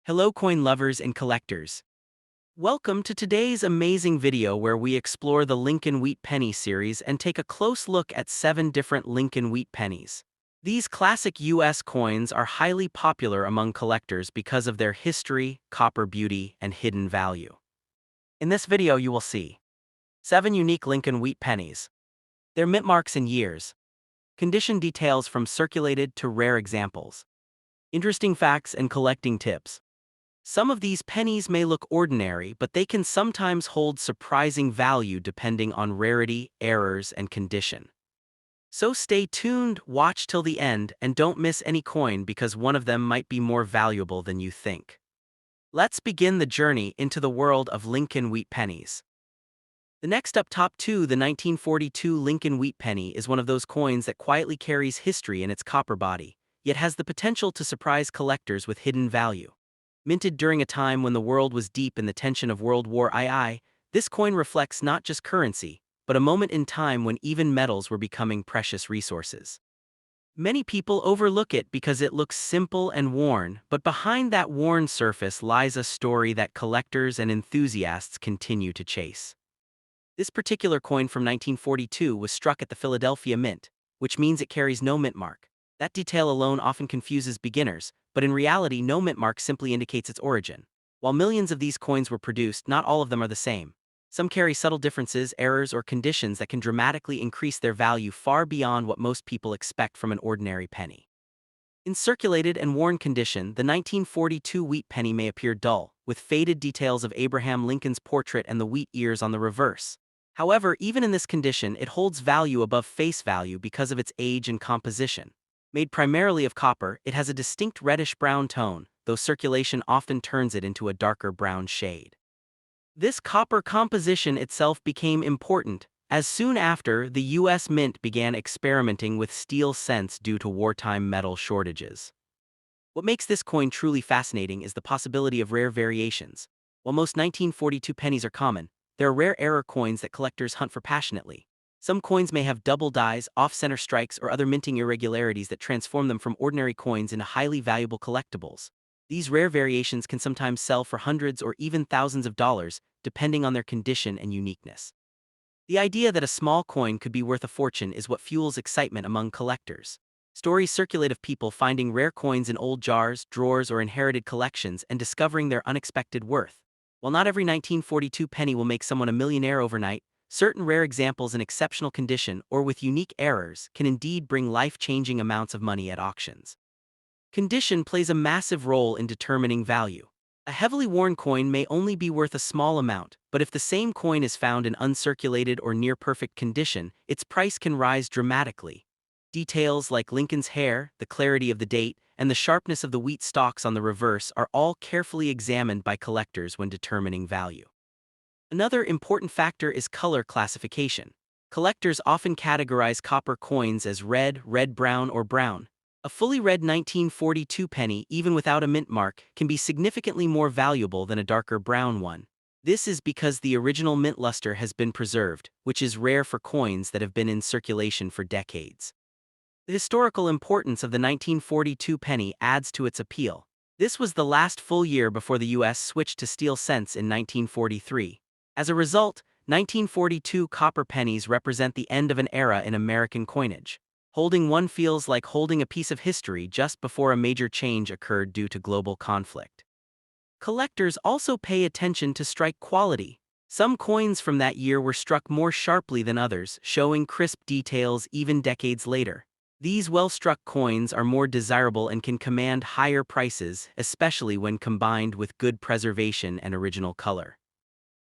Hello coin lovers and collectors. Welcome to today's amazing video where we explore the Lincoln Wheat Penny series and take a close look at 7 different Lincoln Wheat pennies. These classic US coins are highly popular among collectors because of their history, copper beauty, and hidden value. In this video you will see 7 unique Lincoln Wheat pennies, their mint marks and years, condition details from circulated to rare examples, interesting facts and collecting tips. Some of these pennies may look ordinary, but they can sometimes hold surprising value depending on rarity, errors, and condition. So stay tuned, watch till the end, and don't miss any coin because one of them might be more valuable than you think. Let's begin the journey into the world of Lincoln Wheat pennies. The next up, top 2, the 1942 Lincoln Wheat penny is one of those coins that quietly carries history in its copper body, yet has the potential to surprise collectors with hidden value. Minted during a time when the world was deep in the tension of World War II, this coin reflects not just currency, but a moment in time when even metals were becoming precious resources. Many people overlook it because it looks simple and worn, but behind that worn surface lies a story that collectors and enthusiasts continue to chase. This particular coin from 1942 was struck at the Philadelphia Mint, which means it carries no mint mark. That detail alone often confuses beginners, but in reality no mint mark simply indicates its origin. While millions of these coins were produced, not all of them are the same. Some carry subtle differences, errors, or conditions that can dramatically increase their value far beyond what most people expect from an ordinary penny. In circulated and worn condition, the 1942 wheat penny may appear dull, with faded details of Abraham Lincoln's portrait and the wheat ears on the reverse. However, even in this condition, it holds value above face value because of its age and composition. Made primarily of copper, it has a distinct reddish-brown tone, though circulation often turns it into a darker brown shade. This copper composition itself became important, as soon after the U.S. Mint began experimenting with steel cents due to wartime metal shortages. What makes this coin truly fascinating is the possibility of rare variations. While most 1942 pennies are common, there are rare error coins that collectors hunt for passionately. Some coins may have double dies, off-center strikes, or other minting irregularities that transform them from ordinary coins into highly valuable collectibles. These rare variations can sometimes sell for hundreds or even thousands of dollars, depending on their condition and uniqueness. The idea that a small coin could be worth a fortune is what fuels excitement among collectors. Stories circulate of people finding rare coins in old jars, drawers, or inherited collections and discovering their unexpected worth. While not every 1942 penny will make someone a millionaire overnight, certain rare examples in exceptional condition or with unique errors can indeed bring life-changing amounts of money at auctions. Condition plays a massive role in determining value. A heavily worn coin may only be worth a small amount, but if the same coin is found in uncirculated or near-perfect condition, its price can rise dramatically. Details like Lincoln's hair, the clarity of the date, and the sharpness of the wheat stalks on the reverse are all carefully examined by collectors when determining value. Another important factor is color classification. Collectors often categorize copper coins as red, red-brown, or brown. A fully red 1942 penny, even without a mint mark, can be significantly more valuable than a darker brown one. This is because the original mint luster has been preserved, which is rare for coins that have been in circulation for decades. The historical importance of the 1942 penny adds to its appeal. This was the last full year before the U.S. switched to steel cents in 1943. As a result, 1942 copper pennies represent the end of an era in American coinage. Holding one feels like holding a piece of history just before a major change occurred due to global conflict. Collectors also pay attention to strike quality. Some coins from that year were struck more sharply than others, showing crisp details even decades later. These well-struck coins are more desirable and can command higher prices, especially when combined with good preservation and original color.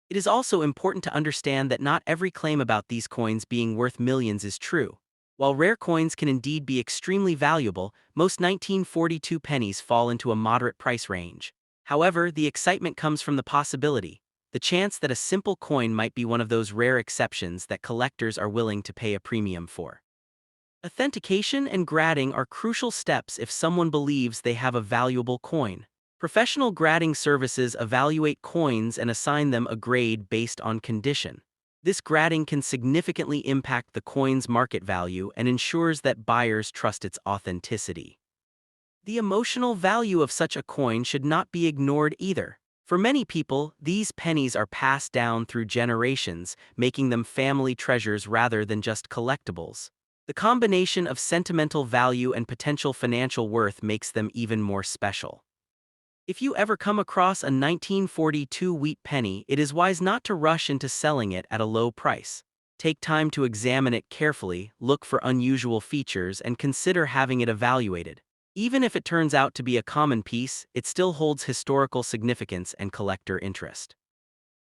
It is also important to understand that not every claim about these coins being worth millions is true. While rare coins can indeed be extremely valuable, most 1942 pennies fall into a moderate price range. However, the excitement comes from the possibility, the chance that a simple coin might be one of those rare exceptions that collectors are willing to pay a premium for. Authentication and grading are crucial steps if someone believes they have a valuable coin. Professional grading services evaluate coins and assign them a grade based on condition. This grading can significantly impact the coin's market value and ensures that buyers trust its authenticity. The emotional value of such a coin should not be ignored either. For many people, these pennies are passed down through generations, making them family treasures rather than just collectibles. The combination of sentimental value and potential financial worth makes them even more special. If you ever come across a 1942 wheat penny, it is wise not to rush into selling it at a low price. Take time to examine it carefully, look for unusual features, and consider having it evaluated. Even if it turns out to be a common piece, it still holds historical significance and collector interest.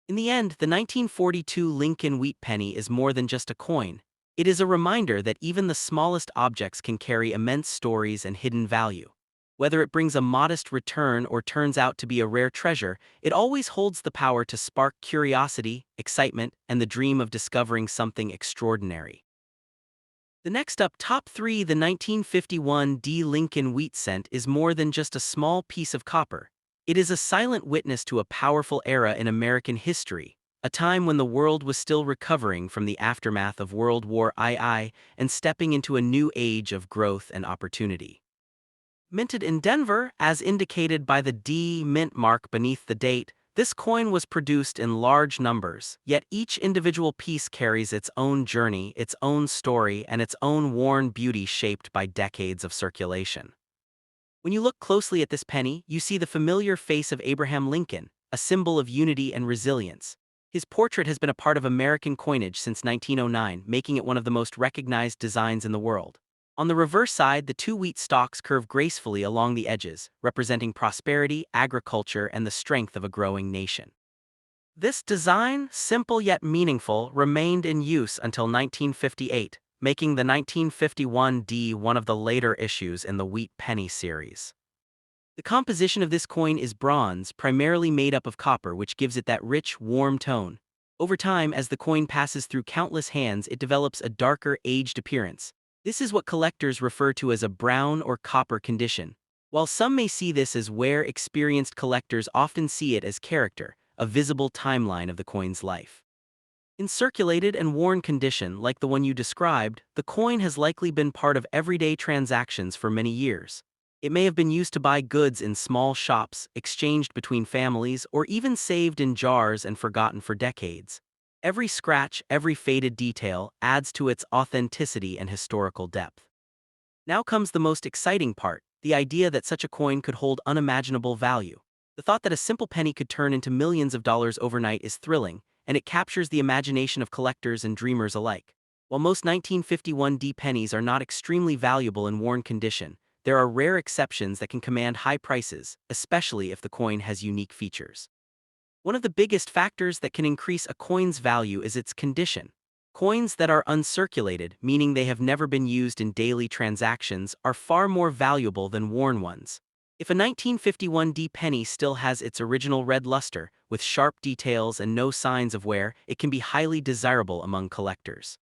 In the end, the 1942 Lincoln wheat penny is more than just a coin. It is a reminder that even the smallest objects can carry immense stories and hidden value. Whether it brings a modest return or turns out to be a rare treasure, it always holds the power to spark curiosity, excitement, and the dream of discovering something extraordinary. The next up, top 3. The 1951 D. Lincoln wheat cent is more than just a small piece of copper. It is a silent witness to a powerful era in American history, a time when the world was still recovering from the aftermath of World War II and stepping into a new age of growth and opportunity. Minted in Denver, as indicated by the D mint mark beneath the date, this coin was produced in large numbers, yet each individual piece carries its own journey, its own story, and its own worn beauty shaped by decades of circulation. When you look closely at this penny, you see the familiar face of Abraham Lincoln, a symbol of unity and resilience. His portrait has been a part of American coinage since 1909, making it one of the most recognized designs in the world. On the reverse side, the two wheat stalks curve gracefully along the edges, representing prosperity, agriculture, and the strength of a growing nation. This design, simple yet meaningful, remained in use until 1958, making the 1951 D one of the later issues in the wheat penny series. The composition of this coin is bronze, primarily made up of copper, which gives it that rich, warm tone. Over time, as the coin passes through countless hands, it develops a darker, aged appearance. This is what collectors refer to as a brown or copper condition. While some may see this as wear, experienced collectors often see it as character, a visible timeline of the coin's life. In circulated and worn condition, like the one you described, the coin has likely been part of everyday transactions for many years. It may have been used to buy goods in small shops, exchanged between families, or even saved in jars and forgotten for decades. Every scratch, every faded detail, adds to its authenticity and historical depth. Now comes the most exciting part, the idea that such a coin could hold unimaginable value. The thought that a simple penny could turn into millions of dollars overnight is thrilling, and it captures the imagination of collectors and dreamers alike. While most 1951 D pennies are not extremely valuable in worn condition, there are rare exceptions that can command high prices, especially if the coin has unique features. One of the biggest factors that can increase a coin's value is its condition. Coins that are uncirculated, meaning they have never been used in daily transactions, are far more valuable than worn ones. If a 1951 D penny still has its original red luster, with sharp details and no signs of wear, it can be highly desirable among collectors.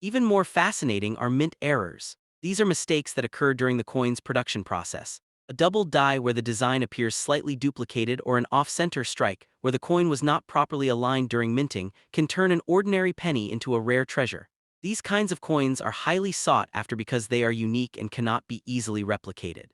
Even more fascinating are mint errors. These are mistakes that occur during the coin's production process. A double die where the design appears slightly duplicated or an off-center strike where the coin was not properly aligned during minting can turn an ordinary penny into a rare treasure. These kinds of coins are highly sought after because they are unique and cannot be easily replicated.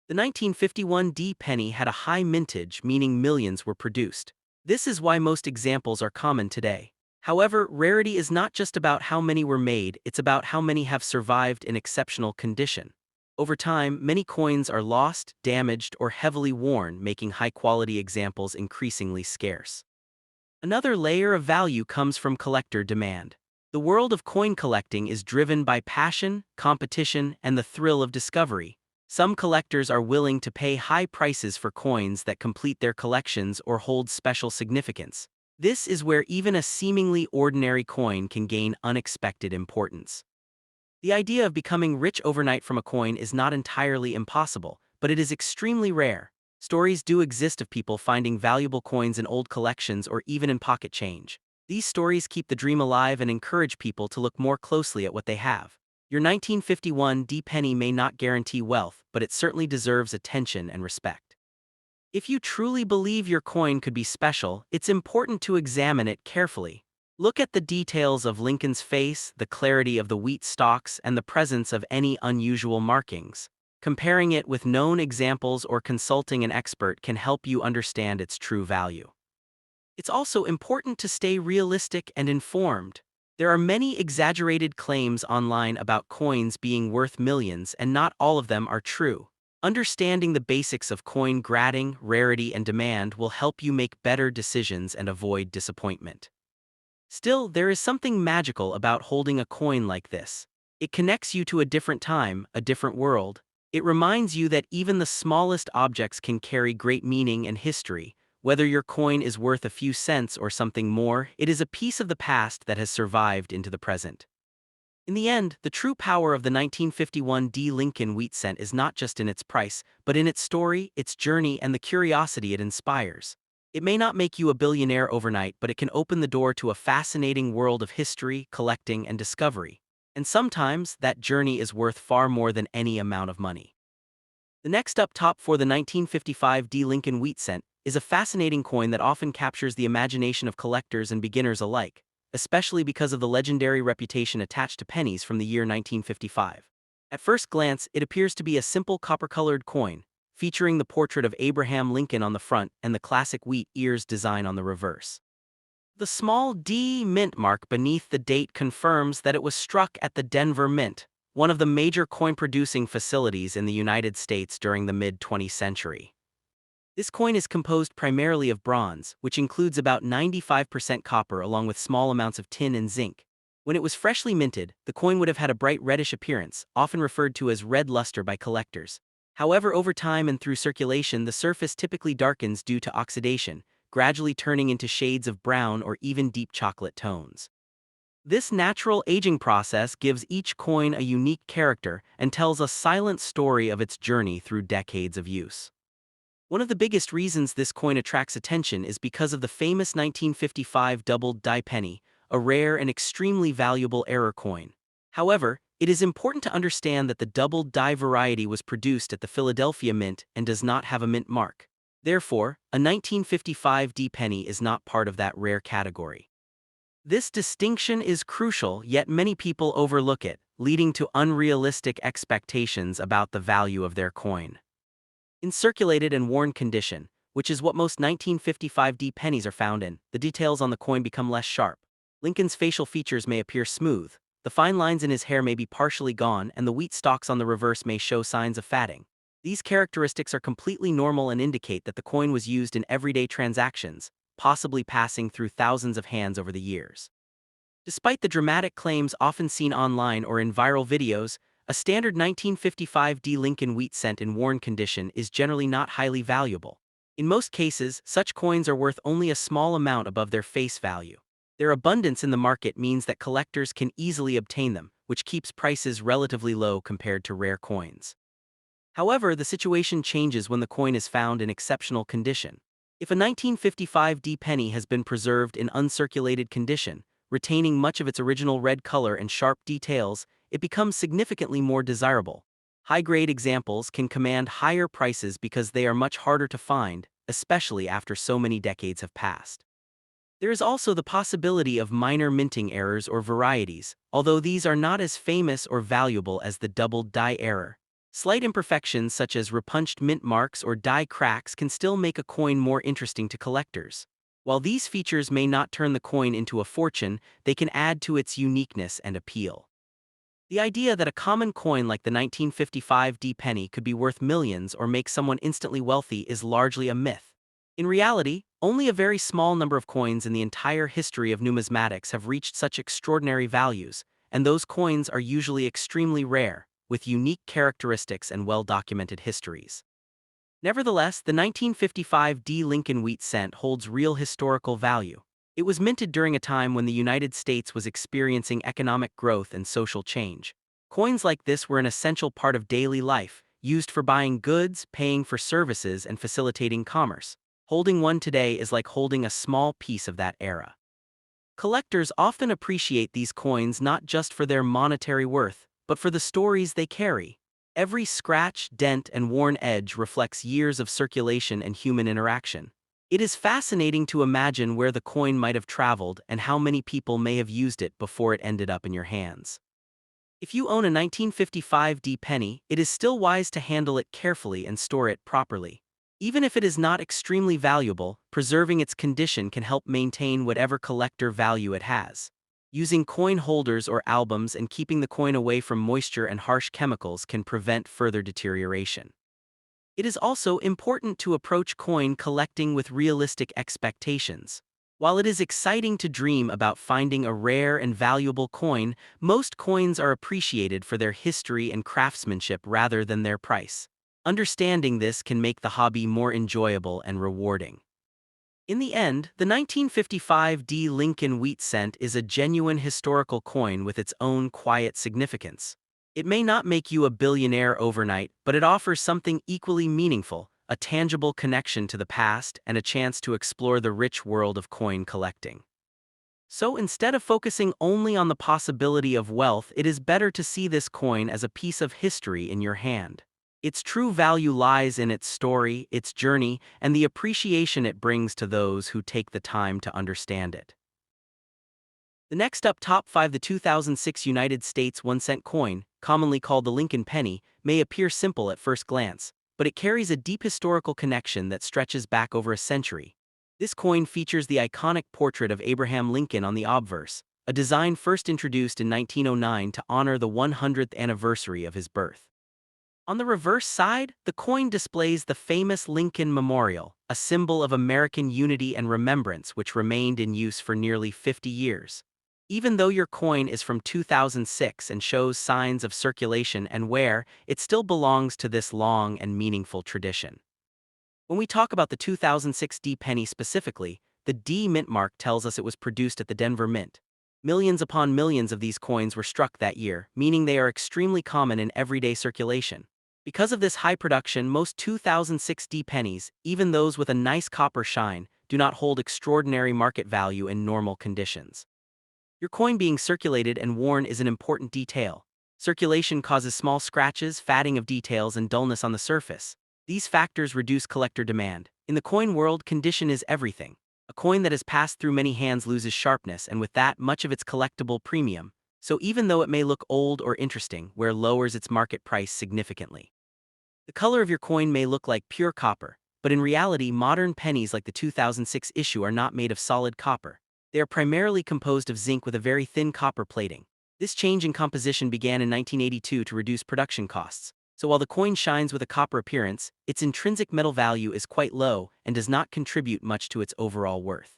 The 1951 D penny had a high mintage, meaning millions were produced. This is why most examples are common today. However, rarity is not just about how many were made, it's about how many have survived in exceptional condition. Over time, many coins are lost, damaged, or heavily worn, making high-quality examples increasingly scarce. Another layer of value comes from collector demand. The world of coin collecting is driven by passion, competition, and the thrill of discovery. Some collectors are willing to pay high prices for coins that complete their collections or hold special significance. This is where even a seemingly ordinary coin can gain unexpected importance. The idea of becoming rich overnight from a coin is not entirely impossible, but it is extremely rare. Stories do exist of people finding valuable coins in old collections or even in pocket change. These stories keep the dream alive and encourage people to look more closely at what they have. Your 1951 D penny may not guarantee wealth, but it certainly deserves attention and respect. If you truly believe your coin could be special, it's important to examine it carefully. Look at the details of Lincoln's face, the clarity of the wheat stalks, and the presence of any unusual markings. Comparing it with known examples or consulting an expert can help you understand its true value. It's also important to stay realistic and informed. There are many exaggerated claims online about coins being worth millions, and not all of them are true. Understanding the basics of coin grading, rarity, and demand will help you make better decisions and avoid disappointment. Still, there is something magical about holding a coin like this. It connects you to a different time, a different world. It reminds you that even the smallest objects can carry great meaning and history. Whether your coin is worth a few cents or something more, it is a piece of the past that has survived into the present. In the end, the true power of the 1951 D. Lincoln wheat cent is not just in its price, but in its story, its journey, and the curiosity it inspires. It may not make you a billionaire overnight, but it can open the door to a fascinating world of history, collecting, and discovery. And sometimes, that journey is worth far more than any amount of money. The next up top for the 1955 D. Lincoln wheat cent is a fascinating coin that often captures the imagination of collectors and beginners alike, especially because of the legendary reputation attached to pennies from the year 1955. At first glance, it appears to be a simple copper-colored coin, featuring the portrait of Abraham Lincoln on the front and the classic wheat ears design on the reverse. The small D mint mark beneath the date confirms that it was struck at the Denver Mint, one of the major coin-producing facilities in the United States during the mid-20th century. This coin is composed primarily of bronze, which includes about 95% copper along with small amounts of tin and zinc. When it was freshly minted, the coin would have had a bright reddish appearance, often referred to as red luster by collectors. However, over time and through circulation, the surface typically darkens due to oxidation, gradually turning into shades of brown or even deep chocolate tones. This natural aging process gives each coin a unique character and tells a silent story of its journey through decades of use. One of the biggest reasons this coin attracts attention is because of the famous 1955 doubled die penny, a rare and extremely valuable error coin. However, it is important to understand that the doubled die variety was produced at the Philadelphia Mint and does not have a mint mark. Therefore, a 1955 D penny is not part of that rare category. This distinction is crucial, yet many people overlook it, leading to unrealistic expectations about the value of their coin. In circulated and worn condition, which is what most 1955 D pennies are found in, the details on the coin become less sharp. Lincoln's facial features may appear smooth, the fine lines in his hair may be partially gone, and the wheat stalks on the reverse may show signs of fatting. These characteristics are completely normal and indicate that the coin was used in everyday transactions, possibly passing through thousands of hands over the years. Despite the dramatic claims often seen online or in viral videos, a standard 1955 D Lincoln wheat cent in worn condition is generally not highly valuable. In most cases, such coins are worth only a small amount above their face value. Their abundance in the market means that collectors can easily obtain them, which keeps prices relatively low compared to rare coins. However, the situation changes when the coin is found in exceptional condition. If a 1955 D penny has been preserved in uncirculated condition, retaining much of its original red color and sharp details, it becomes significantly more desirable. High-grade examples can command higher prices because they are much harder to find, especially after so many decades have passed. There is also the possibility of minor minting errors or varieties, although these are not as famous or valuable as the doubled die error. Slight imperfections such as repunched mint marks or die cracks can still make a coin more interesting to collectors. While these features may not turn the coin into a fortune, they can add to its uniqueness and appeal. The idea that a common coin like the 1955 D penny could be worth millions or make someone instantly wealthy is largely a myth. In reality, only a very small number of coins in the entire history of numismatics have reached such extraordinary values, and those coins are usually extremely rare, with unique characteristics and well-documented histories. Nevertheless, the 1955 D Lincoln wheat cent holds real historical value. It was minted during a time when the United States was experiencing economic growth and social change. Coins like this were an essential part of daily life, used for buying goods, paying for services, and facilitating commerce. Holding one today is like holding a small piece of that era. Collectors often appreciate these coins not just for their monetary worth, but for the stories they carry. Every scratch, dent, and worn edge reflects years of circulation and human interaction. It is fascinating to imagine where the coin might have traveled and how many people may have used it before it ended up in your hands. If you own a 1955 penny, it is still wise to handle it carefully and store it properly. Even if it is not extremely valuable, preserving its condition can help maintain whatever collector value it has. Using coin holders or albums and keeping the coin away from moisture and harsh chemicals can prevent further deterioration. It is also important to approach coin collecting with realistic expectations. While it is exciting to dream about finding a rare and valuable coin, most coins are appreciated for their history and craftsmanship rather than their price. Understanding this can make the hobby more enjoyable and rewarding. In the end, the 1955 Lincoln wheat cent is a genuine historical coin with its own quiet significance. It may not make you a billionaire overnight, but it offers something equally meaningful, a tangible connection to the past and a chance to explore the rich world of coin collecting. So instead of focusing only on the possibility of wealth, it is better to see this coin as a piece of history in your hand. Its true value lies in its story, its journey, and the appreciation it brings to those who take the time to understand it. The next up, top 5. The 2006 United States 1-cent coin, commonly called the Lincoln penny, may appear simple at first glance, but it carries a deep historical connection that stretches back over a century. This coin features the iconic portrait of Abraham Lincoln on the obverse, a design first introduced in 1909 to honor the 100th anniversary of his birth. On the reverse side, the coin displays the famous Lincoln Memorial, a symbol of American unity and remembrance which remained in use for nearly 50 years. Even though your coin is from 2006 and shows signs of circulation and wear, it still belongs to this long and meaningful tradition. When we talk about the 2006 penny specifically, the D mint mark tells us it was produced at the Denver Mint. Millions upon millions of these coins were struck that year, meaning they are extremely common in everyday circulation. Because of this high production, most 2006 pennies, even those with a nice copper shine, do not hold extraordinary market value in normal conditions. Your coin being circulated and worn is an important detail. Circulation causes small scratches, fading of details, and dullness on the surface. These factors reduce collector demand. In the coin world, condition is everything. A coin that has passed through many hands loses sharpness, and with that, much of its collectible premium. So even though it may look old or interesting, wear lowers its market price significantly. The color of your coin may look like pure copper, but in reality, modern pennies like the 2006 issue are not made of solid copper. They are primarily composed of zinc with a very thin copper plating. This change in composition began in 1982 to reduce production costs. So while the coin shines with a copper appearance, its intrinsic metal value is quite low and does not contribute much to its overall worth.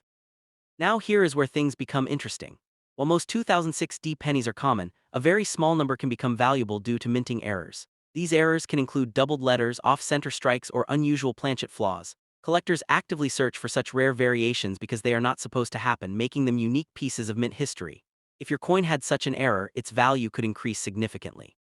Now here is where things become interesting. While most 2006 pennies are common, a very small number can become valuable due to minting errors. These errors can include doubled letters, off-center strikes, or unusual planchet flaws. Collectors actively search for such rare variations because they are not supposed to happen, making them unique pieces of mint history. If your coin had such an error, its value could increase significantly.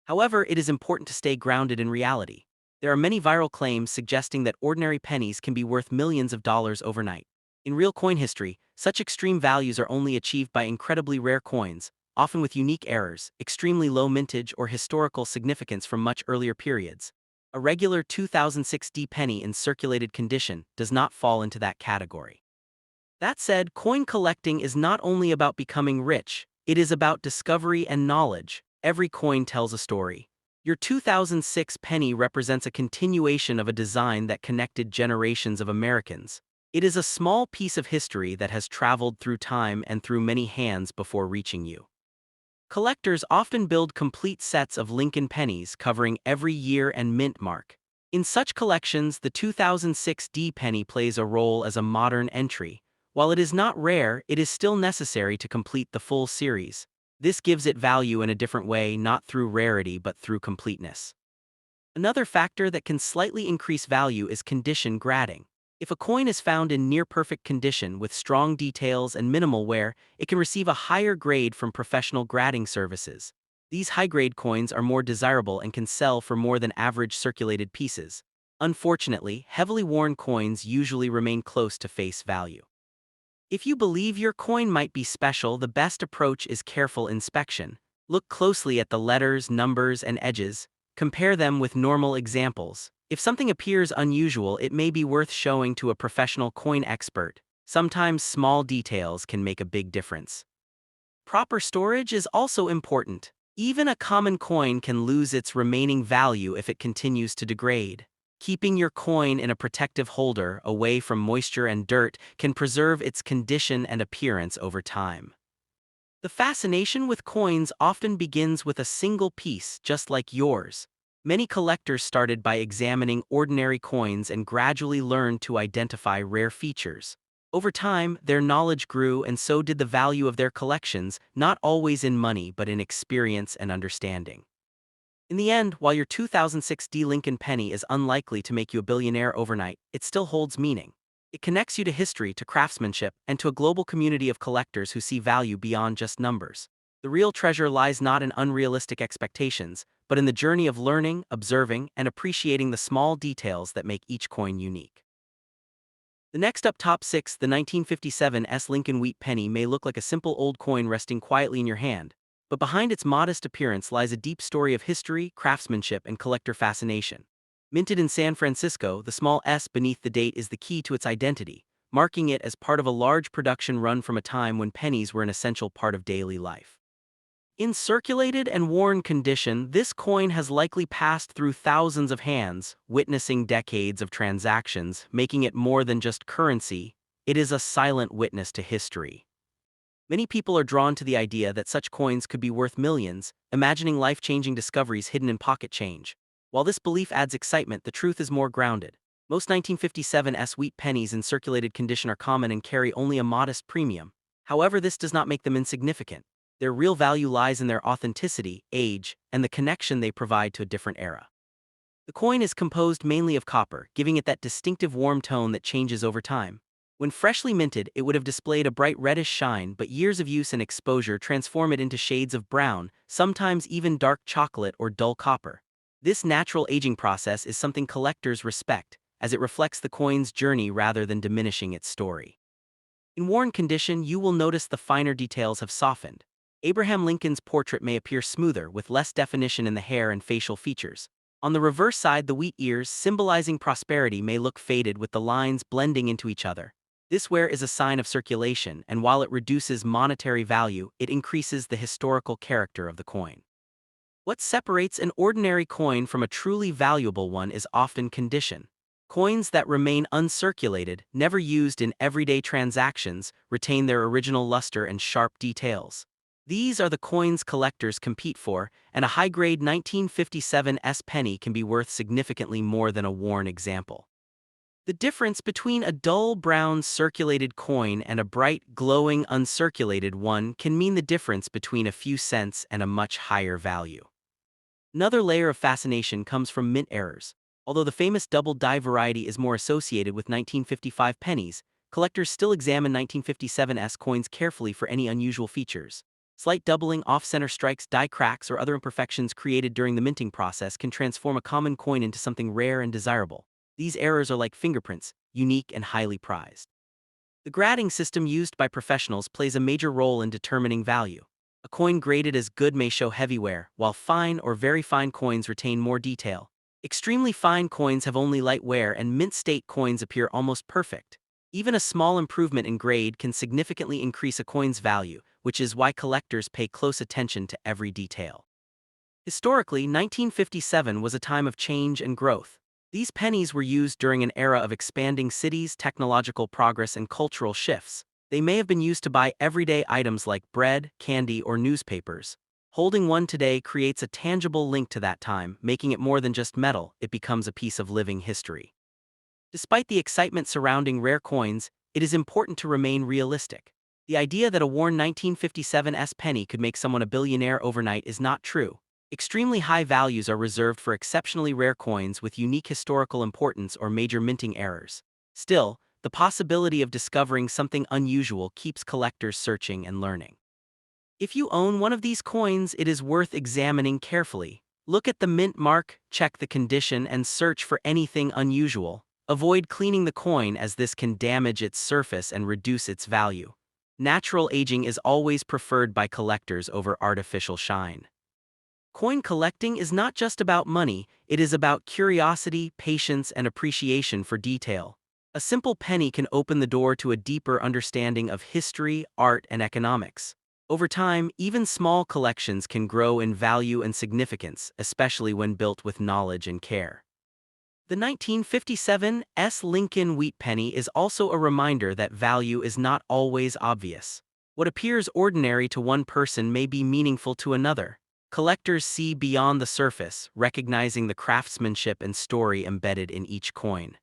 However, it is important to stay grounded in reality. There are many viral claims suggesting that ordinary pennies can be worth millions of dollars overnight. In real coin history, such extreme values are only achieved by incredibly rare coins, often with unique errors, extremely low mintage, or historical significance from much earlier periods. A regular 2006 penny in circulated condition does not fall into that category. That said, coin collecting is not only about becoming rich, it is about discovery and knowledge. Every coin tells a story. Your 2006 penny represents a continuation of a design that connected generations of Americans. It is a small piece of history that has traveled through time and through many hands before reaching you. Collectors often build complete sets of Lincoln pennies covering every year and mint mark. In such collections, the 2006 penny plays a role as a modern entry. While it is not rare, it is still necessary to complete the full series. This gives it value in a different way, not through rarity but through completeness. Another factor that can slightly increase value is condition grading. If a coin is found in near-perfect condition with strong details and minimal wear, it can receive a higher grade from professional grading services. These high-grade coins are more desirable and can sell for more than average circulated pieces. Unfortunately, heavily worn coins usually remain close to face value. If you believe your coin might be special, the best approach is careful inspection. Look closely at the letters, numbers, and edges. Compare them with normal examples. If something appears unusual, it may be worth showing to a professional coin expert. Sometimes small details can make a big difference. Proper storage is also important. Even a common coin can lose its remaining value if it continues to degrade. Keeping your coin in a protective holder away from moisture and dirt can preserve its condition and appearance over time. The fascination with coins often begins with a single piece, just like yours. Many collectors started by examining ordinary coins and gradually learned to identify rare features. Over time, their knowledge grew and so did the value of their collections, not always in money but in experience and understanding. In the end, while your 2006 D. Lincoln penny is unlikely to make you a billionaire overnight, it still holds meaning. It connects you to history, to craftsmanship, and to a global community of collectors who see value beyond just numbers. The real treasure lies not in unrealistic expectations, but in the journey of learning, observing, and appreciating the small details that make each coin unique. The next up, top 6, the 1957 S. Lincoln Wheat penny may look like a simple old coin resting quietly in your hand, but behind its modest appearance lies a deep story of history, craftsmanship, and collector fascination. Minted in San Francisco, the small S beneath the date is the key to its identity, marking it as part of a large production run from a time when pennies were an essential part of daily life. In circulated and worn condition, this coin has likely passed through thousands of hands, witnessing decades of transactions, making it more than just currency. It is a silent witness to history. Many people are drawn to the idea that such coins could be worth millions, imagining life-changing discoveries hidden in pocket change. While this belief adds excitement, the truth is more grounded. Most 1957 S wheat pennies in circulated condition are common and carry only a modest premium. However, this does not make them insignificant. Their real value lies in their authenticity, age, and the connection they provide to a different era. The coin is composed mainly of copper, giving it that distinctive warm tone that changes over time. When freshly minted, it would have displayed a bright reddish shine, but years of use and exposure transform it into shades of brown, sometimes even dark chocolate or dull copper. This natural aging process is something collectors respect, as it reflects the coin's journey rather than diminishing its story. In worn condition, you will notice the finer details have softened. Abraham Lincoln's portrait may appear smoother, with less definition in the hair and facial features. On the reverse side, the wheat ears, symbolizing prosperity, may look faded with the lines blending into each other. This wear is a sign of circulation, and while it reduces monetary value, it increases the historical character of the coin. What separates an ordinary coin from a truly valuable one is often condition. Coins that remain uncirculated, never used in everyday transactions, retain their original luster and sharp details. These are the coins collectors compete for, and a high-grade 1957 S penny can be worth significantly more than a worn example. The difference between a dull brown circulated coin and a bright, glowing uncirculated one can mean the difference between a few cents and a much higher value. Another layer of fascination comes from mint errors. Although the famous double die variety is more associated with 1955 pennies, collectors still examine 1957 S coins carefully for any unusual features. Slight doubling, off-center strikes, die cracks, or other imperfections created during the minting process can transform a common coin into something rare and desirable. These errors are like fingerprints, unique and highly prized. The grading system used by professionals plays a major role in determining value. A coin graded as good may show heavy wear, while fine or very fine coins retain more detail. Extremely fine coins have only light wear, and mint-state coins appear almost perfect. Even a small improvement in grade can significantly increase a coin's value, which is why collectors pay close attention to every detail. Historically, 1957 was a time of change and growth. These pennies were used during an era of expanding cities, technological progress, and cultural shifts. They may have been used to buy everyday items like bread, candy, or newspapers. Holding one today creates a tangible link to that time, making it more than just metal. It becomes a piece of living history. Despite the excitement surrounding rare coins, it is important to remain realistic. The idea that a worn 1957 S penny could make someone a billionaire overnight is not true. Extremely high values are reserved for exceptionally rare coins with unique historical importance or major minting errors. Still, the possibility of discovering something unusual keeps collectors searching and learning. If you own one of these coins, it is worth examining carefully. Look at the mint mark, check the condition, and search for anything unusual. Avoid cleaning the coin, as this can damage its surface and reduce its value. Natural aging is always preferred by collectors over artificial shine. Coin collecting is not just about money, it is about curiosity, patience, and appreciation for detail. A simple penny can open the door to a deeper understanding of history, art, and economics. Over time, even small collections can grow in value and significance, especially when built with knowledge and care. The 1957 Lincoln Wheat Penny is also a reminder that value is not always obvious. What appears ordinary to one person may be meaningful to another. Collectors see beyond the surface, recognizing the craftsmanship and story embedded in each coin.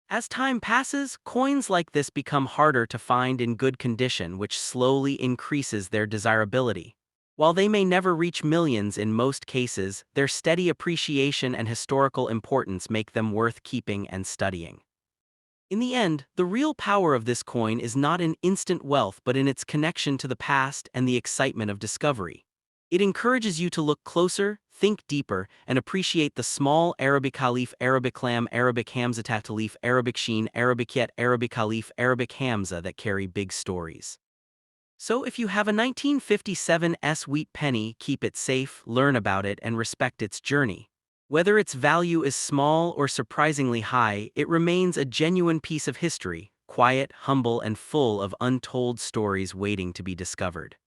As time passes, coins like this become harder to find in good condition, which slowly increases their desirability. While they may never reach millions in most cases, their steady appreciation and historical importance make them worth keeping and studying. In the end, the real power of this coin is not in instant wealth but in its connection to the past and the excitement of discovery. It encourages you to look closer, think deeper, and appreciate the small Arabic Alif, Arabic Lam, Arabic Hamza Tatalif, Arabic Sheen, Arabic Yet, Arabic Alif, Arabic Hamza that carry big stories. So if you have a 1957 wheat penny, keep it safe, learn about it, and respect its journey. Whether its value is small or surprisingly high, it remains a genuine piece of history, quiet, humble, and full of untold stories waiting to be discovered.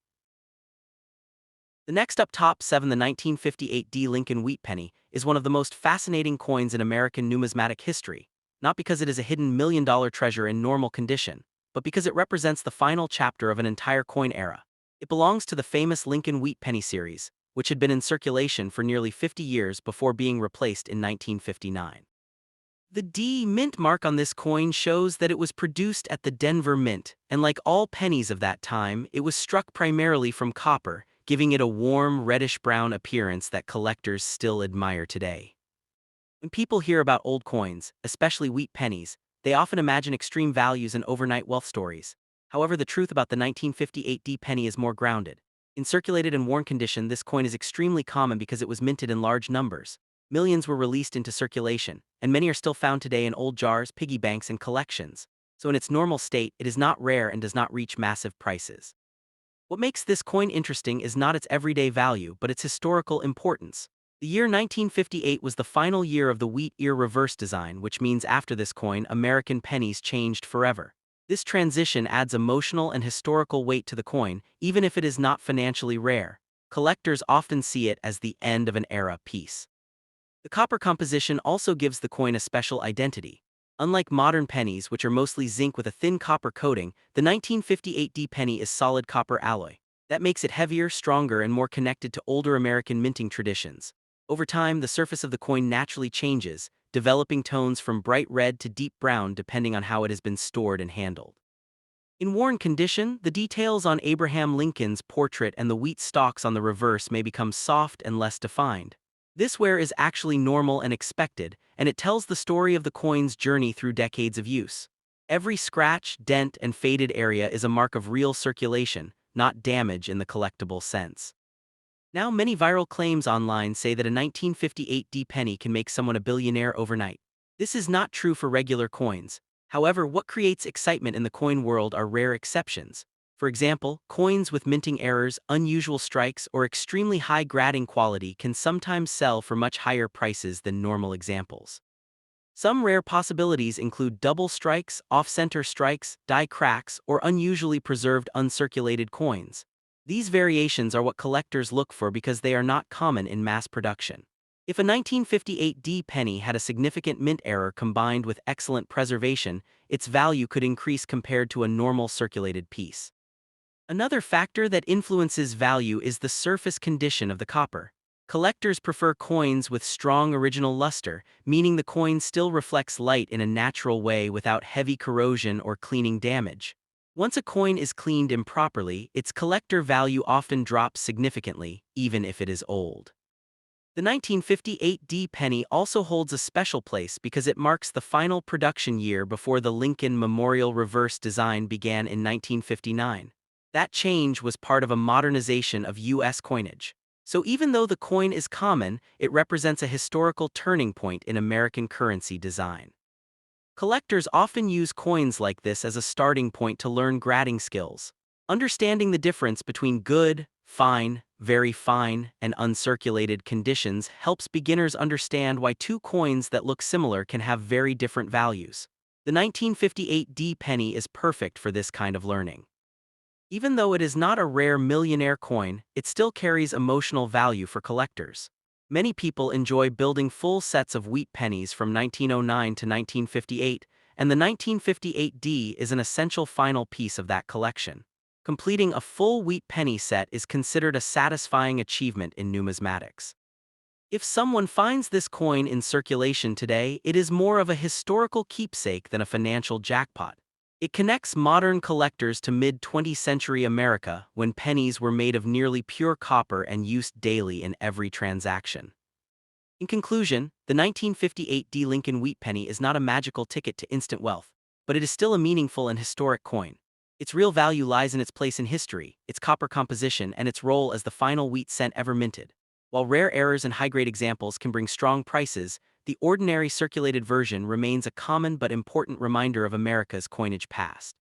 The next up, top 7, the 1958 Lincoln Wheat Penny, is one of the most fascinating coins in American numismatic history, not because it is a hidden million-dollar treasure in normal condition, but because it represents the final chapter of an entire coin era. It belongs to the famous Lincoln Wheat Penny series, which had been in circulation for nearly 50 years before being replaced in 1959. The D Mint mark on this coin shows that it was produced at the Denver Mint, and like all pennies of that time, it was struck primarily from copper, giving it a warm reddish-brown appearance that collectors still admire today. When people hear about old coins, especially wheat pennies, they often imagine extreme values and overnight wealth stories. However, the truth about the 1958 penny is more grounded. In circulated and worn condition, this coin is extremely common because it was minted in large numbers. Millions were released into circulation, and many are still found today in old jars, piggy banks, and collections. So in its normal state, it is not rare and does not reach massive prices. What makes this coin interesting is not its everyday value but its historical importance. The year 1958 was the final year of the wheat ear reverse design, which means after this coin, American pennies changed forever. This transition adds emotional and historical weight to the coin, even if it is not financially rare. Collectors often see it as the end of an era piece. The copper composition also gives the coin a special identity. Unlike modern pennies, which are mostly zinc with a thin copper coating, the 1958 penny is solid copper alloy. That makes it heavier, stronger, and more connected to older American minting traditions. Over time, the surface of the coin naturally changes, developing tones from bright red to deep brown depending on how it has been stored and handled. In worn condition, the details on Abraham Lincoln's portrait and the wheat stalks on the reverse may become soft and less defined. This wear is actually normal and expected, and it tells the story of the coin's journey through decades of use. Every scratch, dent, and faded area is a mark of real circulation, not damage in the collectible sense. Now, many viral claims online say that a 1958 penny can make someone a billionaire overnight. This is not true for regular coins. However, what creates excitement in the coin world are rare exceptions. For example, coins with minting errors, unusual strikes, or extremely high grading quality can sometimes sell for much higher prices than normal examples. Some rare possibilities include double strikes, off-center strikes, die cracks, or unusually preserved uncirculated coins. These variations are what collectors look for because they are not common in mass production. If a 1958 penny had a significant mint error combined with excellent preservation, its value could increase compared to a normal circulated piece. Another factor that influences value is the surface condition of the copper. Collectors prefer coins with strong original luster, meaning the coin still reflects light in a natural way without heavy corrosion or cleaning damage. Once a coin is cleaned improperly, its collector value often drops significantly, even if it is old. The 1958 penny also holds a special place because it marks the final production year before the Lincoln Memorial reverse design began in 1959. That change was part of a modernization of U.S. coinage. So even though the coin is common, it represents a historical turning point in American currency design. Collectors often use coins like this as a starting point to learn grading skills. Understanding the difference between good, fine, very fine, and uncirculated conditions helps beginners understand why two coins that look similar can have very different values. The 1958 penny is perfect for this kind of learning. Even though it is not a rare millionaire coin, it still carries emotional value for collectors. Many people enjoy building full sets of wheat pennies from 1909 to 1958, and the 1958 D is an essential final piece of that collection. Completing a full wheat penny set is considered a satisfying achievement in numismatics. If someone finds this coin in circulation today, it is more of a historical keepsake than a financial jackpot. It connects modern collectors to mid-20th century America when pennies were made of nearly pure copper and used daily in every transaction. In conclusion, the 1958 D Lincoln Wheat Penny is not a magical ticket to instant wealth, but it is still a meaningful and historic coin. Its real value lies in its place in history, its copper composition, and its role as the final wheat cent ever minted. While rare errors and high-grade examples can bring strong prices, the ordinary circulated version remains a common but important reminder of America's coinage past.